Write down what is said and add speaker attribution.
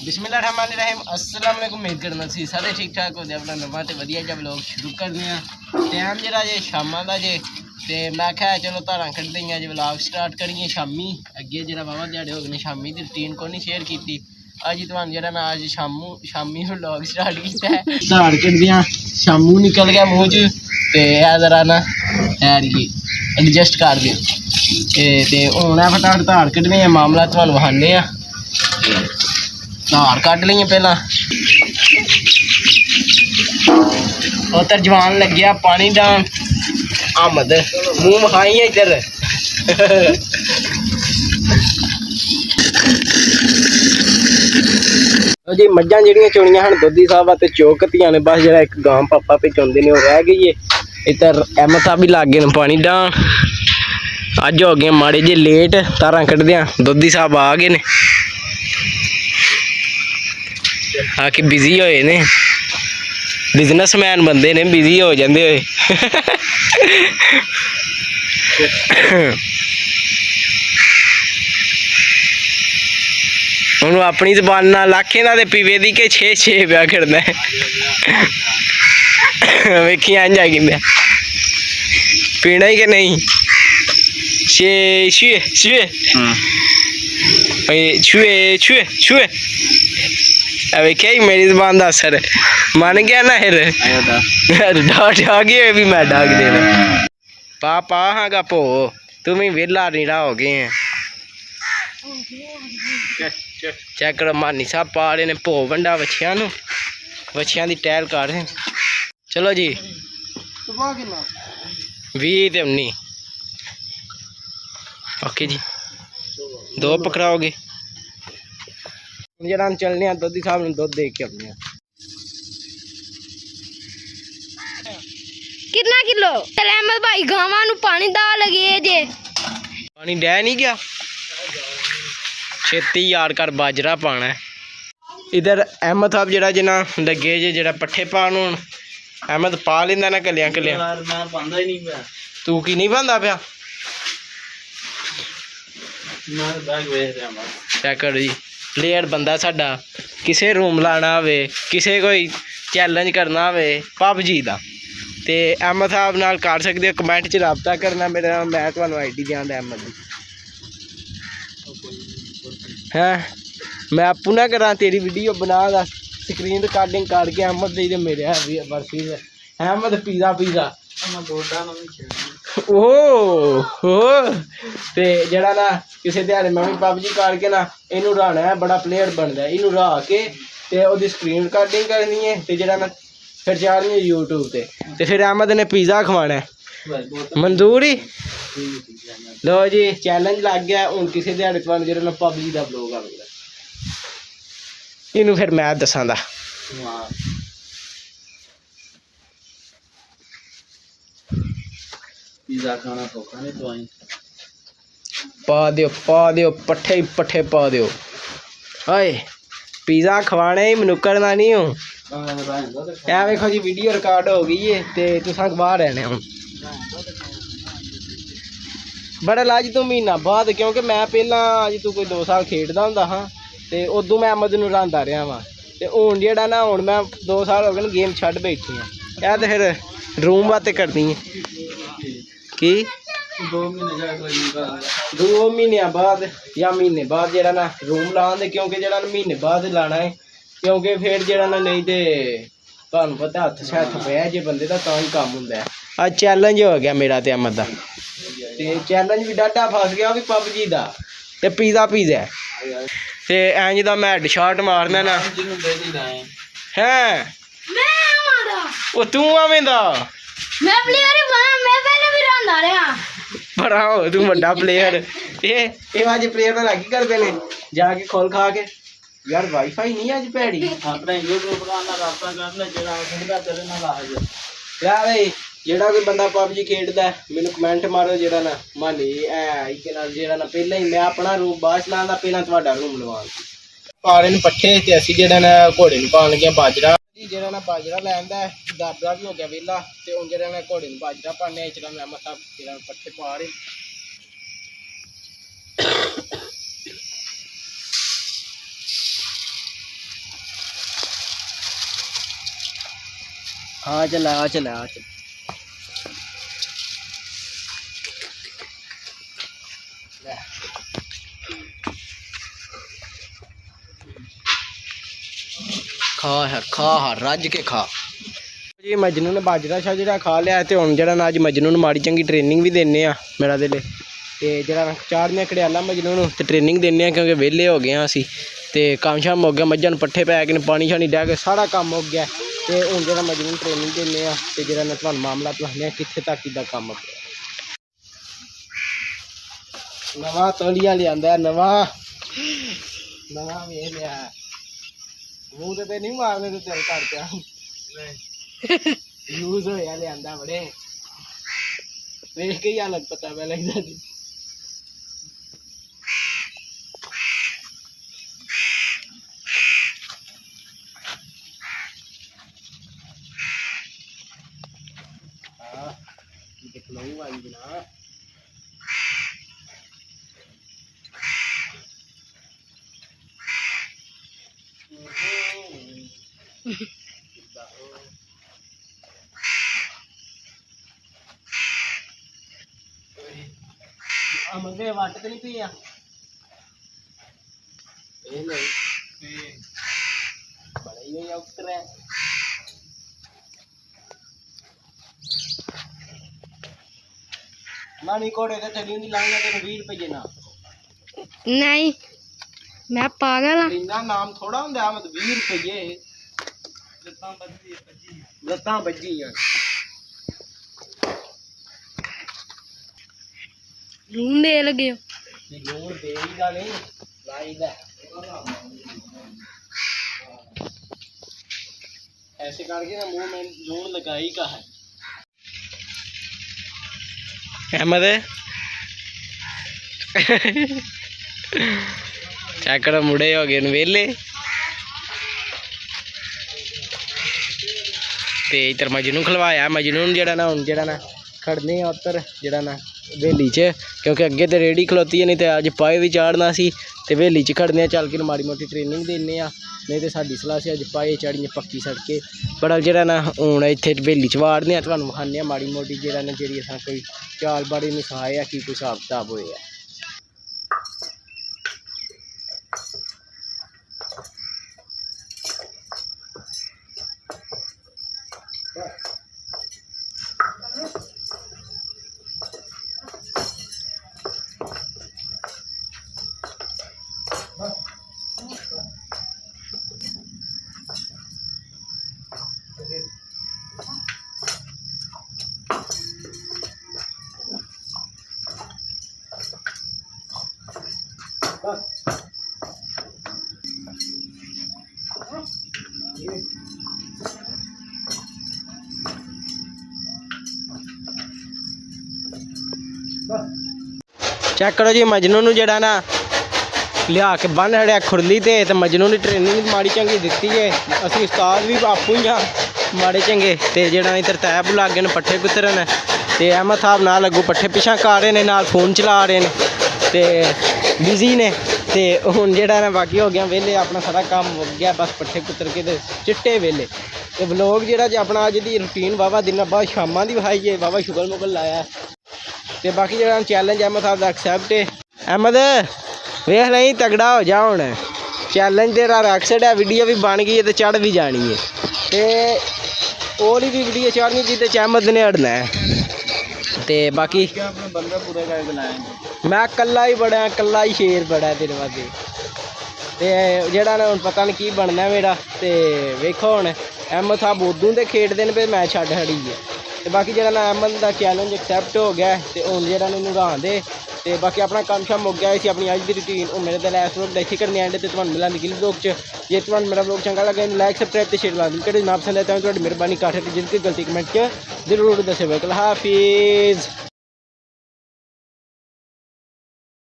Speaker 1: बिस्मिल्लाहिर्रहमानिर्रहीम अस्सलाम वालेकुम। उम्मीद करना सी सारे ठीक ठाक हो अपना नवा तो वधिया जब लोग शुरू करते हैं टाइम जरा जे शाम का जे तो मैं क्या चलो धारा कढ़ते हैं जो व्लॉग स्टार्ट करिए शामी अगे जरा वावा ध्याड़े हो गए शामी की रूटीन को नहीं शेयर की अज तुम जरा मैं अज शामी व्लॉग स्टार्ट किया धार कढ़दियाँ शामू निकल गया मूँह च जरा ना एडजस्ट कर दियो हूँ फटाफट धार कढ़ने मामला तुम्हें विखाने धार कढ़ ली पहला उधर जवान लग्या पानी डान आमद मूँह विखाई इधर जी मझां ਜਿਹੜੀਆਂ ਚੋਣੀਆਂ ਹਨ ਦੋਦੀ ਸਾਹਿਬ ਅਤੇ ਚੌਕਤੀਆਂ ਨੇ बस जरा एक गांव पापा पे चौंदे ने रह गई है इधर अहमद साहब भी लागे ने पानी डान अज हो गए माड़े जे लेट तारा कढ़दे दोदी साहब आ गए ने आके बिजी होए ने बिजनेसमैन बंदे ने बिजी हो जाते होए हूँ अपनी जबान लाखे ना पीवे दी के 6-6 पिया करना वेखी इंज आ गया पीना ही कि नहीं छे छुए छुए छुए छुए छुए वेख्या ही मेरी जबान का असर मन गया ना फिर डाग भी मैं डाग देना पा पा हाँ गा भो तुम ही वेला नीड़ा हो गए हैं चेक करो मानी साहब पा रहे ने भो वंडा बछिया की टहल कर रहे चलो जी 20 ते 19 ओके जी 2 पकड़ाओगे जरा हम चलने दोधी साहब ने दुध दे के अपने
Speaker 2: कितना किलो अहमद भाई गावां नु पानी दा लगे जे
Speaker 1: पानी डै नहीं गया छेती यार कर बाजरा पाना है इधर अहमद साहब जरा जना लगे जे जरा पट्ठे पान हूँ अहमद पा लेंदा ना कलियां कलियां तू की नहीं पांदा पिया चेक करो जी प्लेयर बंदा साडा किसे रूम लाना होवे किसे कोई चैलेंज करना होवे पबजी का तो अहमद साहब नाल कर सकते हो कमेंट च रबता करना मेरा मैं तुहानू आईडी देंदा अहमद दी हैं मैं आपू ना करा तेरी वीडियो बना स्क्रीन रिकॉर्डिंग करके अहमद दी मेरे वर्सेस अहमद पिज़्ज़ा पिज़्ज़ा ते जरा ना किसी दिहाड़े मैं भी पबजी करके ना इनू हराना है बड़ा प्लेयर बनता है इनू हरा के ते ओदी स्क्रीन रिकॉर्डिंग करनी है ते जरा ना फिर चारनी है यूट्यूब ते फिर अहमद ने पिज़्ज़ा खवाना है मंजूर ही लो जी चैलेंज लग गया हूँ किसी दिहाड़े तुहानू जरा ना पबजी का ब्लॉग आवेगा इनू फिर मैं दसां दा पिज़्ज़ा खाना सौखा नहीं तो पा दियो पट्ठे ही पट्ठे पा दियो हाय पिज़्ज़ा खवाने ही मैनू करना नहीं हूँ ऐ वेखो जी वीडियो रिकॉर्ड हो गई है तो तुसां बाहर रहने हूँ बड़ा लाज तू महीना बाद क्योंकि मैं पहला अज तू कोई 2 साल खेडदा हुंदा हाँ तो उदों मैं अहमद नूं हरांदा रहा वां ते हुण जेहड़ा ना हुण मैं 2 साल हो गए गेम छड्ड बैठी हाँ ऐ ते फिर रूम बातें करनी है कि 2 महीने बाद या महीने बाद जरा ना रूम लाने दे क्योंकि जरा महीने बाद लाना है क्योंकि फिर जरा ना नहीं तो तुहानू पता हथ शैथ पे जे बंदे का तां ही काम हुंदा है अज चैलेंज हो गया मेरा ते अहमद दा ते चैलेंज भी डाटा फस गया भी पबजी दा ते पिज़्ज़ा ते इंज दा मैं हेडशॉट मारना ना हैं ओ तू आवेंदा
Speaker 2: मैं प्लेयर ही बना मैं पहले भी रंदा रहा
Speaker 1: बड़ा हो तू बड़ा प्लेयर ये आज प्लेयर ना लागी करदे ने जाके खोल खा के यार वाईफाई नहीं अज भैड़ी अपने यूट्यूब का रास्ता करना जरा खंडा तेरे नाल आ जा यार जेड़ा कोई बंदा पबजी खेडदा मैनू कमेंट मारो जरा ना मानी के नाल जरा ना पहले ही मैं अपना रूम बाद चलांदा पहला तुहाडा रूम लवान पा रहे पट्ठे ते असीं जेड़ा ना घोड़े नूं पाण लगे बाजरा जरा ना बाजरा लैंदा दाबरा भी हो गया वेला ते हुण जरा ना घोड़े नूं बाजरा पाने चला मैं मतलब जरा पट्ठे पा रहे हाँ चल आ चल आ चल खा रज के खा जी। मजनू ने बाजरा शाह जो खा लिया तो हम जरा अज मजनू ने माड़ी चंगी ट्रेनिंग भी देने मेरा दिल तो जरा चाढ़ने कड़ियाला मजनू तो ट्रेनिंग देने क्योंकि वेले हो गए असी तो काम शाम हो गया मझां पट्ठे पै के पानी शानी डै के सारा काम हो गया तो हूँ जरा मजनू ट्रेनिंग देने तो जरा मैं तुहानू मामला दसने कित्थे तक इदा काम हो गया। नवा तौलिया लिया नवा वेख लिया मूँह ते नहीं मारने तो चल कर पिया यूज होया लिया बड़े वेख के ही अलग पता पै लगता जी। देख लो आई बिना मंगे वट तो नहीं पिया बड़ा ही उतर है मानी घोड़े तो थली नहीं लाऊंगा तेरे 20 रुपये ना
Speaker 2: नहीं मैं पागल हाँ
Speaker 1: इन्ना नाम थोड़ा होंगे मतलब 20 रुपये लत्तां बजी
Speaker 2: लून दे लगे हो
Speaker 1: लून दे ही दा नहीं लाई दा ऐसे करके ना मुंह में लून लगाई का है। अहमद चैक मुड़े हो गए वेले ते इधर मजनू खलवाया मजनू जरा ना हम जरा ना खड़ने उतर जरा ना वेली च क्योंकि अगे तो रेहड़ी खलोती है नहीं तो अज पाए भी चाढ़ना सी ते वेली च खड़ने चल के माड़ी मोटी ट्रेनिंग देने नहीं तो साडी सलाह से अज पाए चाड़िए पक्की सड़के बड़ा जरा ना हूँ इतने वेली च वाड़ने तुहानू विखाने माड़ी मोटी जरा ना जी अस कोई चाल बाड़ी नहीं सहाया कि कोई हिसाब किताब होया। चेक करो जी मजनू नूं जड़ा ना लिया के बन हड़िया खुरली ते मजनू ने ट्रेनिंग माड़ी चंगी दी है। असी उस्ताद भी आपू ही हाँ माड़े चंगे ते जड़ा इधर तैब लागे ने पट्ठे कुतरन ते अहमद साहब ना लगू पट्ठे पिछा खा रहे ने नाल फोन चला रहे ने ते बिजी ने ते हुण जेड़ा ना बाकी हो गया वेले अपना सारा काम हो गया बस पट्ठे कुतर के ते चिट्टे वेले ते व्लॉग जेड़ा जी अपना अज दी रूटीन वाहवा दिन बाद शामां दी विखाई है वाहवा शुगल मुगल लाया ते बाकी जेड़ा चैलेंज अहमद साहब दा एक्सेप्ट है। अहमद वेख नहीं तगड़ा हो जा हुण चैलेंज तेरा एक्सेप्ट है वीडियो भी बन गई है तो चढ़ भी जानी है ते और भी वीडियो चढ़नी जिदे च अहमद ने अड़ना है ते बाकी बंदा पूरा करके बनाया मैं कल्ला ही बड़ा कल्ला ही शेर बड़ा तेरे वास्ते ते जेड़ा ना हुण पता नहीं की बनना मेरा ते वेखो हुण अहमद साहब उदू ते खेडदे ने मैं छड्ड छड़ी है ते बाकी जेड़ा ना अहमद दा चैलेंज एक्सेप्ट हो गया ते हुण जेड़ा ना नगां दे ते बाकी अपना काम शाम हो गया इसी अपनी अज की रूटीन हूँ मेरे दिल इस वक्त इतने करने आंडे तो तुहानू मिलांगे अगले व्लॉग च जे तुहानू मेरा व्लॉग चंगा लगे लाइक सब्सक्राइब ते शेयर लाजमी करो ना पसंद है तो मेहरबानी काट जिनकी गलती कमेंट च जरूर दस्सो। हाफिज़।